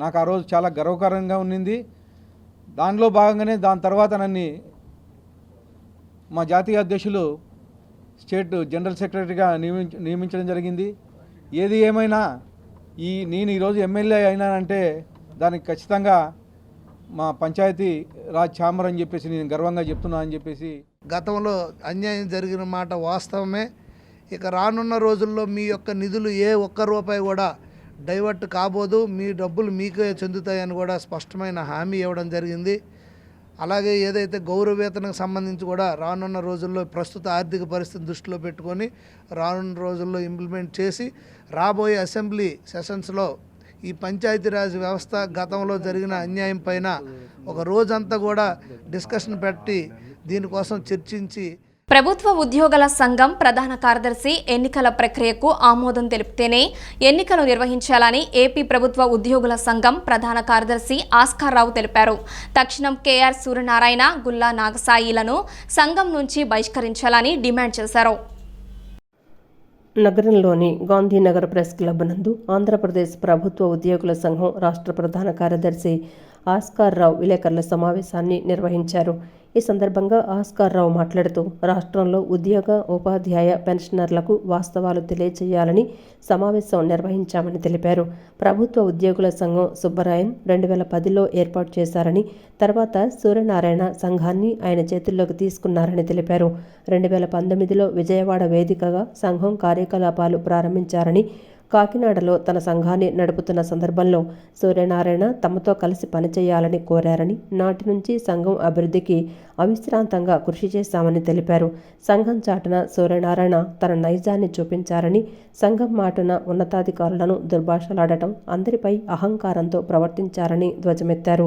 [SPEAKER 13] నాకు ఆ రోజు చాలా గర్వకారంగా ఉన్నింది. దానిలో భాగంగానే దాని తర్వాత నన్ను మా జాతీయ అధ్యక్షులు స్టేట్ జనరల్ సెక్రటరీగా నియమించడం జరిగింది. ఏది ఏమైనా నేను ఈరోజు ఎమ్మెల్యే అయినానంటే దానికి ఖచ్చితంగా మా పంచాయతీ రాజ్ ఛాంబర్ అని చెప్పేసి నేను గర్వంగా చెప్తున్నా అని చెప్పేసి.
[SPEAKER 14] గతంలో అన్యాయం జరిగిన మాట వాస్తవమే. ఇక రానున్న రోజుల్లో మీ యొక్క నిధులు ఏ ఒక్క రూపాయి కూడా డైవర్ట్ కాబోదు, మీ డబ్బులు మీకే చెందుతాయని కూడా స్పష్టమైన హామీ ఇవ్వడం జరిగింది. అలాగే ఏదైతే గౌరవ వేతనకు సంబంధించి కూడా రానున్న రోజుల్లో ప్రస్తుత ఆర్థిక పరిస్థితిని దృష్టిలో పెట్టుకొని రానున్న రోజుల్లో ఇంప్లిమెంట్ చేసి రాబోయే అసెంబ్లీ సెషన్స్లో ఈ పంచాయతీరాజ్ వ్యవస్థ గతంలో జరిగిన అన్యాయం పైన ఒక రోజంతా కూడా డిస్కషన్ పెట్టి దీనికోసం చర్చించి
[SPEAKER 1] ప్రభుత్వ ఉద్యోగుల సంఘం ప్రధాన కార్యదర్శి ఎన్నికల ప్రక్రియకు ఆమోదం తెలిపితేనే ఎన్నికలు నిర్వహించాలని ఏపీ ప్రభుత్వ ఉద్యోగుల సంఘం ప్రధాన కార్యదర్శి ఆస్కార్ రావు తెలిపారు. తక్షణం కేఆర్ సూర్యనారాయణ, గుల్లా నాగసాయిలను సంఘం నుంచి బహిష్కరించాలని డిమాండ్ చేశారు.
[SPEAKER 2] నగరంలోని గాంధీనగర్ ప్రెస్ క్లబ్ నందు ఆంధ్రప్రదేశ్ ప్రభుత్వ ఉద్యోగుల సంఘం రాష్ట్ర ప్రధాన కార్యదర్శి ఆస్కార్ రావు విలేకరుల సమావేశాన్ని నిర్వహించారు. ఈ సందర్భంగా ఆస్కార్ రావు మాట్లాడుతూ రాష్ట్రంలో ఉద్యోగ, ఉపాధ్యాయ పెన్షనర్లకు వాస్తవాలు తెలియజేయాలని సమావేశం నిర్వహించామని తెలిపారు. ప్రభుత్వ ఉద్యోగుల సంఘం సుబ్బరాయన్ 2010లో ఏర్పాటు చేశారని, తర్వాత సూర్యనారాయణ సంఘాన్ని ఆయన చేతుల్లోకి తీసుకున్నారని తెలిపారు. 2019లో విజయవాడ వేదికగా సంఘం కార్యకలాపాలు ప్రారంభించారని, కాకినాడలో తన సంఘాన్ని నడుపుతున్న సందర్భంలో సూర్యనారాయణ తమతో కలిసి పనిచేయాలని కోరారని, నాటి నుంచి సంఘం అభివృద్ధికి అవిశ్రాంతంగా కృషి చేశామని తెలిపారు. సంఘం చాటున సూర్యనారాయణ తన నైజాన్ని చూపించారని, సంఘం మాటున ఉన్నతాధికారులను దుర్భాషలాడటం, అందరిపై అహంకారంతో ప్రవర్తించారని ధ్వజమెత్తారు.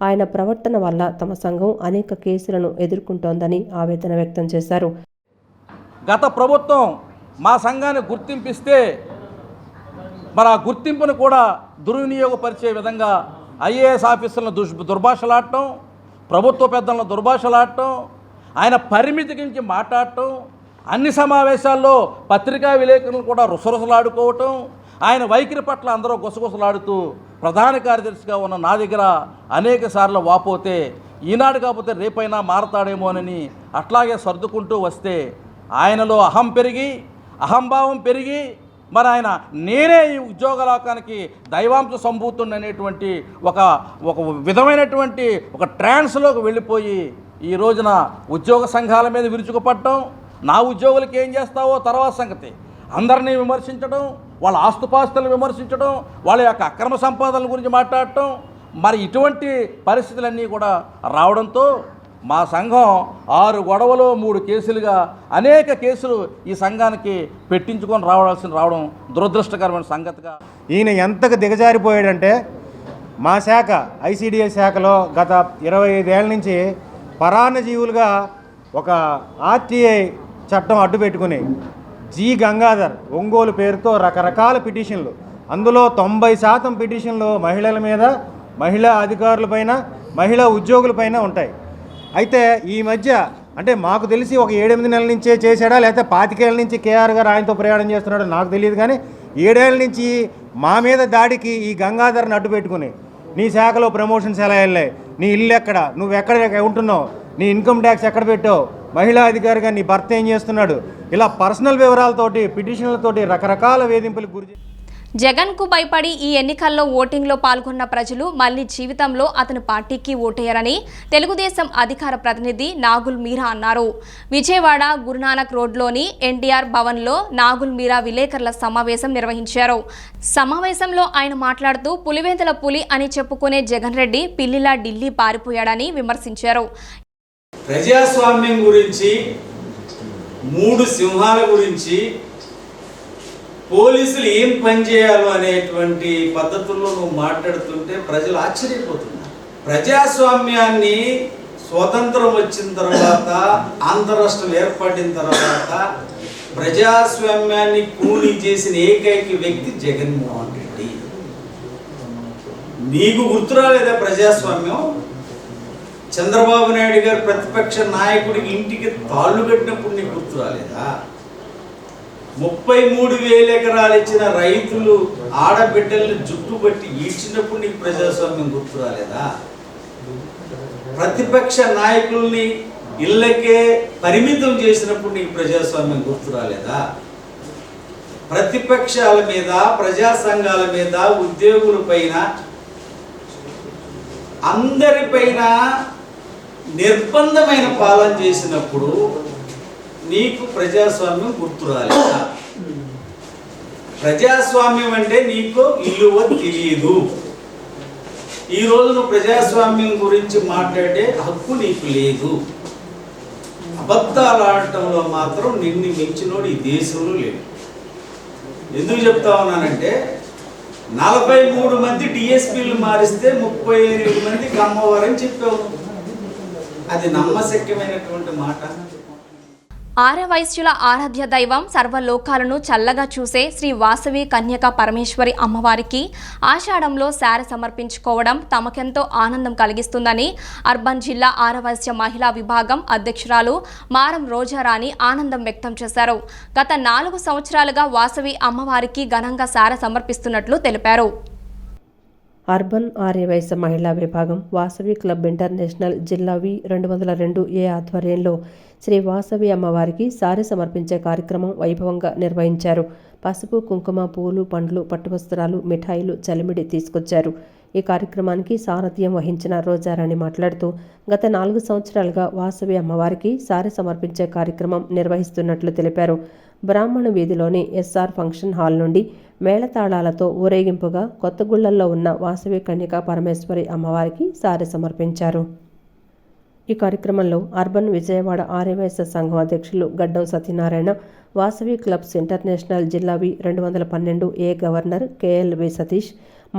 [SPEAKER 2] ఆయన ప్రవర్తన వల్ల తమ సంఘం అనేక కేసులను ఎదుర్కొంటోందని ఆవేదన వ్యక్తం చేశారు.
[SPEAKER 15] గత ప్రభుత్వం మా సంఘాన్ని గుర్తింపిస్తే మరి ఆ గుర్తింపును కూడా దుర్వినియోగపరిచే విధంగా ఐఏఎస్ ఆఫీసర్లను దుర్భాషలాడటం, ప్రభుత్వ పెద్దలను దుర్భాషలాడటం, ఆయన పరిమితి గురించి మాట్లాడటం, అన్ని సమావేశాల్లో పత్రికా విలేకరులను కూడా రుసరుసలాడుకోవటం, ఆయన వైఖరి పట్ల అందరూ గుసగుసలాడుతూ ప్రధాన కార్యదర్శిగా ఉన్న నా దగ్గర అనేక సార్లు వాపోతే ఈనాడు కాకపోతే రేపైనా మారతాడేమోనని అట్లాగే సర్దుకుంటూ వస్తే ఆయనలో అహంభావం పెరిగి మరి ఆయన నేనే ఈ ఉద్యోగ లోకానికి దైవాంశ సంభూతుడు అనేటువంటి ఒక విధమైనటువంటి ఒక ట్రాన్స్లోకి వెళ్ళిపోయి ఈ రోజున ఉద్యోగ సంఘాల మీద విరుచుకుపడటం, నా ఉద్యోగులకి ఏం చేస్తావో తర్వాత సంగతి, అందరినీ విమర్శించడం, వాళ్ళ ఆస్తుపాస్తులను విమర్శించడం, వాళ్ళ యొక్క అక్రమ సంపాదనల గురించి మాట్లాడటం, మరి ఇటువంటి పరిస్థితులన్నీ కూడా రావడంతో మా సంఘం 6 గొడవలు 3 కేసులుగా అనేక కేసులు ఈ సంఘానికి పెట్టించుకొని రావడం దురదృష్టకరమైన సంగతిగా.
[SPEAKER 16] ఈయన ఎంతకు దిగజారిపోయాడంటే మా శాఖ ఐసిడిఎస్ శాఖలో గత 25 ఏళ్ళ నుంచి పరాన్నజీవులుగా ఒక ఆర్టీఐ చట్టం అడ్డు పెట్టుకుని జి గంగాధర్ ఒంగోలు పేరుతో రకరకాల పిటిషన్లు అందులో 90% పిటిషన్లు మహిళల మీద, మహిళా అధికారులపైన, మహిళా ఉద్యోగులపైన ఉంటాయి. అయితే ఈ మధ్య అంటే మాకు తెలిసి ఒక 7-8 నెలల నుంచే చేశాడా, లేకపోతే 25 ఏళ్ళ నుంచి కేఆర్ గారు ఆయనతో ప్రయాణం చేస్తున్నాడో నాకు తెలియదు. కానీ 7 ఏళ్ళ నుంచి మా మీద దాడికి ఈ గంగాధర్ని అడ్డు పెట్టుకుని, నీ శాఖలో ప్రమోషన్స్ ఎలా వెళ్ళాయి, నీ ఇల్లు ఎక్కడ, నువ్వు ఎక్కడ ఉంటున్నావు, నీ ఇన్కమ్ ట్యాక్స్ ఎక్కడ పెట్టావు, మహిళా అధికారిగా నీ భర్త ఏం చేస్తున్నాడు, ఇలా పర్సనల్ వివరాలతోటి, పిటిషన్లతోటి రకరకాల వేధింపులకు గురి.
[SPEAKER 1] జగన్కు భయపడి ఈ ఎన్నికల్లో ఓటింగ్లో పాల్గొన్న ప్రజలు మళ్లీ జీవితంలో అతని పార్టీకి ఓటేయరని తెలుగుదేశం అధికార ప్రతినిధి నాగుల్ మీరా అన్నారు. విజయవాడ గురునానక్ రోడ్లోని ఎన్టీఆర్ భవన్లో నాగుల్ మీరా విలేకరుల సమావేశం నిర్వహించారు. సమావేశంలో ఆయన మాట్లాడుతూ పులివెందుల పులి అని చెప్పుకునే జగన్ రెడ్డి పిల్లిలా ఢిల్లీ పారిపోయాడని విమర్శించారు.
[SPEAKER 17] ప్రజాస్వామ్యం గురించి, 3 సింహాల గురించి, పోలీసులు ఏం పని చేయాలో అనేటువంటి పద్ధతుల్లో నువ్వు మాట్లాడుతుంటే ప్రజలు ఆశ్చర్యపోతున్నారు. ప్రజాస్వామ్యాన్ని స్వతంత్రం వచ్చిన తర్వాత, ఆంధ్ర రాష్ట్రం ఏర్పడిన తర్వాత ప్రజాస్వామ్యాన్ని కూని చేసిన ఏకైక వ్యక్తి జగన్మోహన్ రెడ్డి. నీకు గుర్తురాలేదా ప్రజాస్వామ్యం? చంద్రబాబు నాయుడు గారు ప్రతిపక్ష నాయకుడికి ఇంటికి తాళ్ళు కట్టినప్పుడు నీకు గుర్తురాలేదా? 33,000 ఎకరాలు ఇచ్చిన రైతులు ఆడబిడ్డల్ని జుట్టుబట్టి ఈడ్చినప్పుడు నీకు ప్రజాస్వామ్యం గుర్తురాలేదా? ప్రతిపక్ష నాయకుల్ని ఇళ్ళకే పరిమితం చేసినప్పుడు నీకు ప్రజాస్వామ్యం గుర్తురాలేదా? ప్రతిపక్షాల మీద, ప్రజా సంఘాల మీద, ఉద్యోగులపైన, అందరిపైన నిర్బంధమైన పాలన చేసినప్పుడు నీకు ప్రజాస్వామ్యం గుర్తురాలేదా? ప్రజాస్వామ్యం అంటే నీకు ఇల్లువ తెలియదు. ఈరోజు నువ్వు ప్రజాస్వామ్యం గురించి మాట్లాడే హక్కు నీకు లేదు. అబద్ధాలు ఆడటంలో మాత్రం నిన్ను మించినోడు ఈ దేశంలో లేడు. ఎందుకు చెప్తా ఉన్నానంటే 43 మంది డిఎస్పీలు మారిస్తే 38 మందికి అమ్మవారని చెప్పావు. అది నమ్మశక్యమైనటువంటి మాట.
[SPEAKER 1] ఆర్యవైశ్యుల ఆరాధ్య దైవం సర్వలోకాలను చల్లగా చూసే శ్రీ వాసవి కన్యక పరమేశ్వరి అమ్మవారికి ఆషాఢంలో శారీ సమర్పించుకోవడం తమకెంతో ఆనందం కలిగిస్తుందని అర్బన్ జిల్లా ఆర్యవైశ్య మహిళా విభాగం అధ్యక్షురాలు మారం రోజారాణి ఆనందం వ్యక్తం చేశారు. గత 4 సంవత్సరాలుగా వాసవి అమ్మవారికి ఘనంగా శారీ సమర్పిస్తున్నట్లు తెలిపారు.
[SPEAKER 2] అర్బన్ ఆర్యవైశ్య మహిళా విభాగం వాసవి క్లబ్ ఇంటర్నేషనల్ జిల్లా V202A ఆధ్వర్యంలో శ్రీ వాసవి అమ్మవారికి సారీ సమర్పించే కార్యక్రమం వైభవంగా నిర్వహించారు. పసుపు, కుంకుమ, పూలు, పండ్లు, పట్టువస్త్రాలు, మిఠాయిలు, చలిమిడి తీసుకొచ్చారు. ఈ కార్యక్రమానికి సారథ్యం వహించిన రోజారాణి మాట్లాడుతూ గత 4 సంవత్సరాలుగా వాసవి అమ్మవారికి సారీ సమర్పించే కార్యక్రమం నిర్వహిస్తున్నట్లు తెలిపారు. బ్రాహ్మణ వీధిలోని SR ఫంక్షన్ హాల్ నుండి మేళతాళాలతో ఊరేగింపుగా కొత్తగుళ్లలో ఉన్న వాసవి కన్యక పరమేశ్వరి అమ్మవారికి సారీ సమర్పించారు. ఈ కార్యక్రమంలో అర్బన్ విజయవాడ ఆర్యవైశ్య సంఘం అధ్యక్షులు గడ్డం సత్యనారాయణ, వాసవి క్లబ్స్ ఇంటర్నేషనల్ జిల్లా V212A గవర్నర్ KLV సతీష్,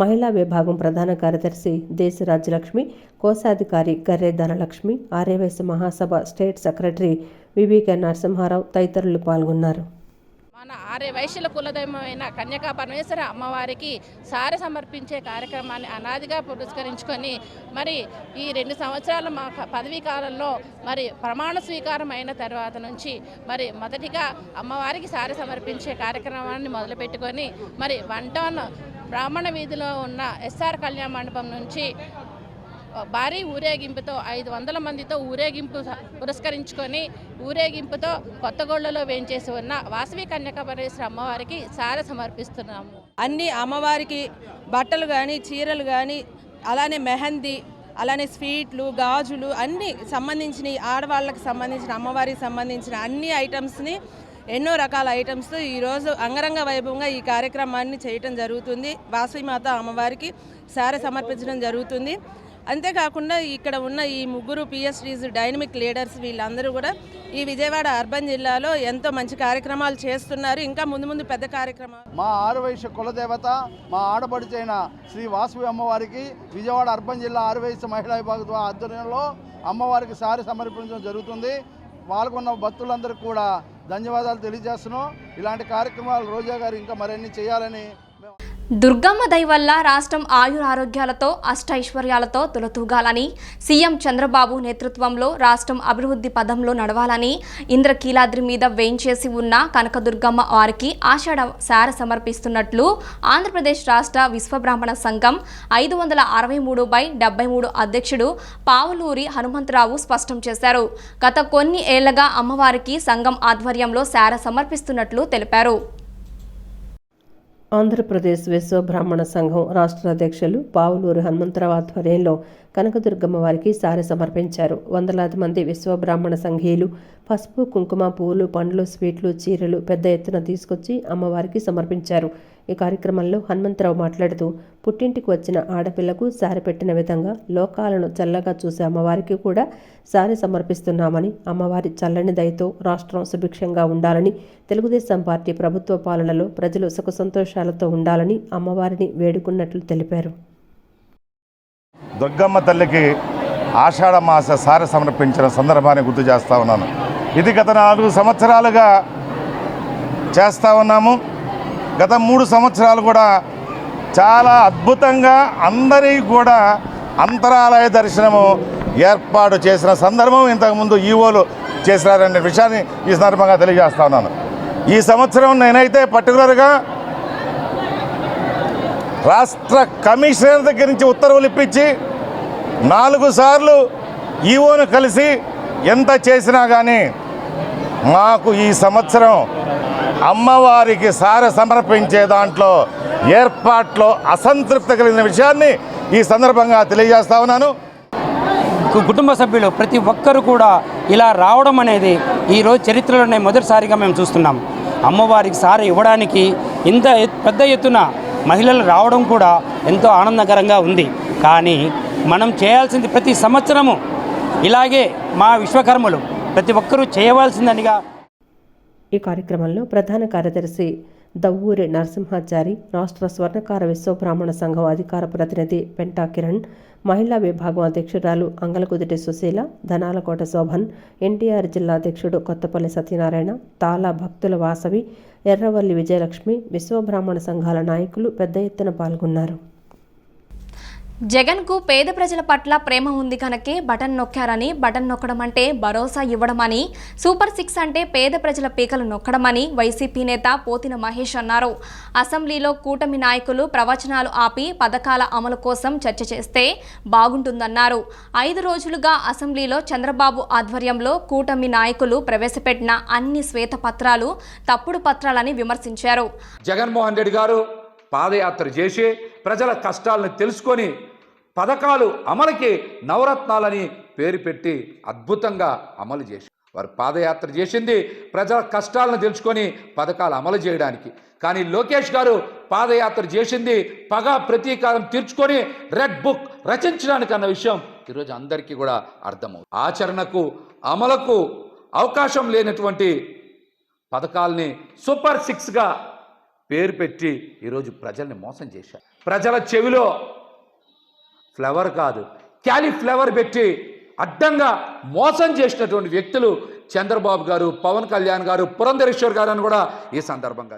[SPEAKER 2] మహిళా విభాగం ప్రధాన కార్యదర్శి దేశరాజ్యలక్ష్మి, కోశాధికారి గర్రె ధనలక్ష్మి, ఆర్యవైశ్య మహాసభ స్టేట్ సెక్రటరీ VBK నరసింహారావు తదితరులు పాల్గొన్నారు.
[SPEAKER 5] మన ఆర్యవైశ్యుల కులదైవమైన కన్యకా పరమేశ్వర అమ్మవారికి సారె సమర్పించే కార్యక్రమాన్ని అనాదిగా పురస్కరించుకొని మరి ఈ 2 సంవత్సరాల మా పదవీ కాలంలో మరి ప్రమాణ స్వీకారం అయిన తర్వాత నుంచి మరి మొదటిగా అమ్మవారికి సారె సమర్పించే కార్యక్రమాన్ని మొదలుపెట్టుకొని మరి 1 టౌన్ బ్రాహ్మణ వీధిలో ఉన్న SR కళ్యాణ మండపం నుంచి భారీ ఊరేగింపుతో 500 మందితో ఊరేగింపు పురస్కరించుకొని ఊరేగింపుతో కొత్తగూళ్ళలో వేంచేసి ఉన్న వాసవి కన్యకా పరమేశ్వరి అమ్మవారికి సారె సమర్పిస్తున్నాము.
[SPEAKER 6] అన్ని అమ్మవారికి బట్టలు కానీ, చీరలు కానీ, అలానే మెహందీ, అలానే స్వీట్లు, గాజులు అన్నీ సంబంధించిన ఆడవాళ్ళకి సంబంధించిన, అమ్మవారికి సంబంధించిన అన్ని ఐటమ్స్ని, ఎన్నో రకాల ఐటమ్స్ ఈరోజు అంగరంగ వైభవంగా ఈ కార్యక్రమాన్ని చేయటం జరుగుతుంది. వాసవి మాత అమ్మవారికి సారె సమర్పించడం జరుగుతుంది. అంతేకాకుండా ఇక్కడ ఉన్న ఈ 3 PhDs డైనమిక్ లీడర్స్ వీళ్ళందరూ కూడా ఈ విజయవాడ అర్బన్ జిల్లాలో ఎంతో మంచి కార్యక్రమాలు చేస్తున్నారు. ఇంకా ముందు పెద్ద కార్యక్రమాలు.
[SPEAKER 18] మా ఆర్యవైశ్య కులదేవత, మా ఆడబడుచైన శ్రీ వాసవి అమ్మవారికి విజయవాడ అర్బన్ జిల్లా ఆర్యవైశ్య మహిళా విభాగం ఆధ్వర్యంలో అమ్మవారికి సారి సమర్పించడం జరుగుతుంది. పాల్గొన్న భక్తులందరికీ కూడా ధన్యవాదాలు తెలియజేస్తున్నాం. ఇలాంటి కార్యక్రమాలు రోజా గారు ఇంకా మరిన్ని చేయాలని
[SPEAKER 1] దుర్గమ్మ దయ వల్ల రాష్ట్రం ఆయురారోగ్యాలతో అష్టైశ్వర్యాలతో తులతూగాలని సీఎం చంద్రబాబు నేతృత్వంలో రాష్ట్రం అభివృద్ధి పదంలో నడవాలని ఇంద్రకీలాద్రి మీద వేంచేసి ఉన్న కనకదుర్గమ్మ వారికి ఆషాఢ సార సమర్పిస్తున్నట్లు ఆంధ్రప్రదేశ్ రాష్ట్ర విశ్వబ్రాహ్మణ సంఘం 563/73 అధ్యక్షుడు పావులూరి హనుమంతరావు స్పష్టం చేశారు. గత కొన్ని ఏళ్లుగా అమ్మవారికి సంఘం ఆధ్వర్యంలో సార సమర్పిస్తున్నట్లు తెలిపారు.
[SPEAKER 2] ఆంధ్రప్రదేశ్ విశ్వబ్రాహ్మణ సంఘం రాష్ట్ర అధ్యక్షులు పావులూరు హనుమంతరావు ఆధ్వర్యంలో కనకదుర్గమ్మ వారికి సారె సమర్పించారు. వందలాది మంది విశ్వబ్రాహ్మణ సంఘీయులు పసుపు, కుంకుమ, పువ్వులు, పండ్లు, స్వీట్లు, చీరలు పెద్ద ఎత్తున తీసుకొచ్చి అమ్మవారికి సమర్పించారు. ఈ కార్యక్రమంలో హనుమంతరావు మాట్లాడుతూ పుట్టింటికి వచ్చిన ఆడపిల్లకు సారె పెట్టిన విధంగా లోకాలను చల్లగా చూసే అమ్మవారికి కూడా సారె సమర్పిస్తున్నామని, అమ్మవారి చల్లని దయతో రాష్ట్రం సుభిక్షంగా ఉండాలని, తెలుగుదేశం పార్టీ ప్రభుత్వ పాలనలో ప్రజలు సుఖ సంతోషాలతో ఉండాలని అమ్మవారిని వేడుకున్నట్లు తెలిపారు.
[SPEAKER 19] దుర్గమ్మ తల్లికి ఆషాఢ మాస సారె సమర్పించిన సందర్భాన్ని గుర్తు చేస్తూ ఉన్నాను. ఇది గత 4 సంవత్సరాలుగా చేస్తూ ఉన్నాము. గత 3 సంవత్సరాలు కూడా చాలా అద్భుతంగా అందరికీ కూడా అంతరాలయ దర్శనము ఏర్పాటు చేసిన సందర్భం ఇంతకుముందు ఈవోలు చేసినారనే విషయాన్ని ఈ సందర్భంగా తెలియజేస్తా ఉన్నాను. ఈ సంవత్సరం నేనైతే పర్టికులర్గా రాష్ట్ర కమిషనర్ దగ్గర నుంచి ఉత్తర్వులు ఇప్పించి 4 సార్లు ఈవోను కలిసి ఎంత చేసినా కానీ మాకు ఈ సంవత్సరం అమ్మవారికి సార సమర్పించే దాంట్లో ఏర్పాట్లో అసంతృప్తి కలిగిన విషయాన్ని ఈ సందర్భంగా తెలియజేస్తా ఉన్నాను.
[SPEAKER 20] కుటుంబ సభ్యులు ప్రతి ఒక్కరు కూడా ఇలా రావడం అనేది ఈరోజు చరిత్రలోనే మొదటిసారిగా మేము చూస్తున్నాం. అమ్మవారికి సార ఇవ్వడానికి ఇంత పెద్ద ఎత్తున మహిళలు రావడం కూడా ఎంతో ఆనందకరంగా ఉంది. కానీ మనం చేయాల్సింది ప్రతి సంవత్సరము ఇలాగే మా విశ్వకర్మలు ప్రతి ఒక్కరూ చేయవలసిందనిగా.
[SPEAKER 2] ఈ కార్యక్రమంలో ప్రధాన కార్యదర్శి దవ్వూరి నరసింహాచారి, రాష్ట్ర స్వర్ణకార విశ్వబ్రాహ్మణ సంఘం అధికార ప్రతినిధి పెంటా కిరణ్, మహిళా విభాగం అధ్యక్షురాలు అంగలకుదిటి సుశీల, ధనాలకోట శోభన్, ఎన్టీఆర్ జిల్లా అధ్యక్షుడు కొత్తపల్లి సత్యనారాయణ, తాళ భక్తుల వాసవి, ఎర్రవల్లి విజయలక్ష్మి, విశ్వబ్రాహ్మణ సంఘాల నాయకులు పెద్ద ఎత్తున పాల్గొన్నారు.
[SPEAKER 1] జగన్కు పేద ప్రజల పట్ల ప్రేమ ఉంది కనుకే బటన్ నొక్కారని, బటన్ నొక్కడం అంటే భరోసా ఇవ్వడమని, సూపర్ 6 అంటే పేద ప్రజల పీకలు నొక్కడమని వైసీపీ నేత పోతిన మహేష్ అన్నారు. అసెంబ్లీలో కూటమి నాయకులు ప్రవచనాలు ఆపి పథకాల అమలు కోసం చర్చ చేస్తే బాగుంటుందన్నారు. 5 రోజులుగా అసెంబ్లీలో చంద్రబాబు ఆధ్వర్యంలో కూటమి నాయకులు ప్రవేశపెట్టిన అన్ని శ్వేతపత్రాలు తప్పుడు పత్రాలని విమర్శించారు.
[SPEAKER 21] జగన్మోహన్ రెడ్డి గారు పాదయాత్ర చేసి ప్రజల కష్టాలను తెలుసుకొని పథకాలు అమలుకి నవరత్నాలని పేరు పెట్టి అద్భుతంగా అమలు చేసి, వారు పాదయాత్ర చేసింది ప్రజల కష్టాలను తెలుసుకొని పథకాలు అమలు చేయడానికి. కానీ లోకేష్ గారు పాదయాత్ర చేసింది పగ ప్రతీకారం తీర్చుకొని రెడ్ బుక్ రచించడానికి అన్న విషయం ఈరోజు అందరికీ కూడా అర్థమవుతుంది. ఆచరణకు అమలుకు అవకాశం లేనటువంటి పథకాల్ని సూపర్ 6గా పేరు పెట్టి ఈరోజు ప్రజల్ని మోసం చేశారు. ప్రజల చెవిలో ఫ్లవర్ కాదు క్యాలీఫ్లవర్ పెట్టి అడ్డంగా మోసం చేసినటువంటి వ్యక్తులు చంద్రబాబు గారు, పవన్ కళ్యాణ్ గారు, పురంధరేశ్వర్ గారు అని కూడా ఈ సందర్భంగా